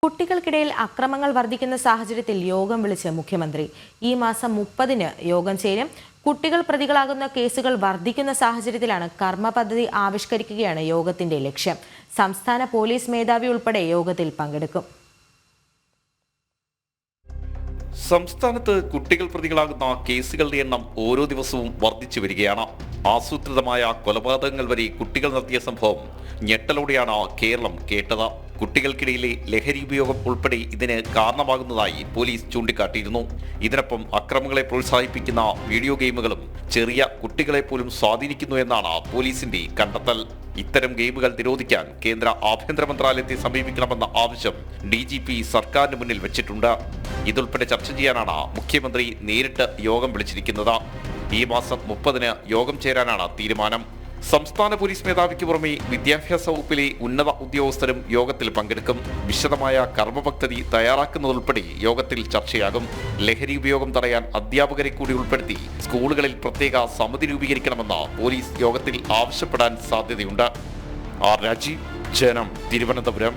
കുട്ടികൾക്കിടയിൽ അക്രമങ്ങൾ വർദ്ധിക്കുന്ന സാഹചര്യത്തിൽ യോഗം വിളിച്ച് മുഖ്യമന്ത്രി. ഈ മാസം 30-ന് യോഗം ചേരും. കുട്ടികൾ പ്രതികളാകുന്ന കേസുകൾ വർദ്ധിക്കുന്ന സാഹചര്യത്തിലാണ് കർമ്മ പദ്ധതി ആവിഷ്കരിക്കുകയാണ് യോഗത്തിന്റെ ലക്ഷ്യം. സംസ്ഥാന പോലീസ് മേധാവി ഉൾപ്പെടെ യോഗത്തിൽ പങ്കെടുക്കും. സംസ്ഥാനത്ത് കുട്ടികൾ പ്രതികളാകുന്ന കേസുകളുടെ എണ്ണം ഓരോ ദിവസവും വർദ്ധിച്ചു വരികയാണ്. ആസൂത്രിതമായ കൊലപാതകങ്ങൾ വരെ കുട്ടികൾ നടത്തിയ സംഭവം ഞെട്ടലോടെയാണ് കേരളം കേട്ടത്. കുട്ടികൾക്കിടയിലെ ലഹരി ഉപയോഗം ഉൾപ്പെടെ ഇതിന് കാരണമാകുന്നതായി പോലീസ് ചൂണ്ടിക്കാട്ടിയിരുന്നു. ഇതിനൊപ്പം അക്രമങ്ങളെ പ്രോത്സാഹിപ്പിക്കുന്ന വീഡിയോ ഗെയിമുകളും ചെറിയ കുട്ടികളെ പോലും സ്വാധീനിക്കുന്നു എന്നാണ് പോലീസിന്റെ കണ്ടെത്തൽ. ഇത്തരം ഗെയിമുകൾ നിരോധിക്കാൻ കേന്ദ്ര ആഭ്യന്തര മന്ത്രാലയത്തെ സമീപിക്കണമെന്ന ആവശ്യം DGP സർക്കാരിന് മുന്നിൽ വെച്ചിട്ടുണ്ട്. ഇതുൾപ്പെടെ ചർച്ച ചെയ്യാനാണ് മുഖ്യമന്ത്രി നേരിട്ട് യോഗം വിളിച്ചിരിക്കുന്നത്. ഈ മാസം 30-ന് യോഗം ചേരാനാണ് തീരുമാനം. സംസ്ഥാന പോലീസ് മേധാവിക്ക് പുറമെ വിദ്യാഭ്യാസ വകുപ്പിലെ ഉന്നത ഉദ്യോഗസ്ഥരും യോഗത്തിൽ പങ്കെടുക്കും. വിശദമായ കർമ്മ പദ്ധതി തയ്യാറാക്കുന്നതുൾപ്പെടെ യോഗത്തിൽ ചർച്ചയാകും. ലഹരി ഉപയോഗം തടയാൻ അധ്യാപകരെ കൂടി ഉൾപ്പെടുത്തി സ്കൂളുകളിൽ പ്രത്യേക സമിതി രൂപീകരിക്കണമെന്ന് പോലീസ് യോഗത്തിൽ ആവശ്യപ്പെടാൻ സാധ്യതയുണ്ട്. രാജീവ്, ജനം, തിരുവനന്തപുരം.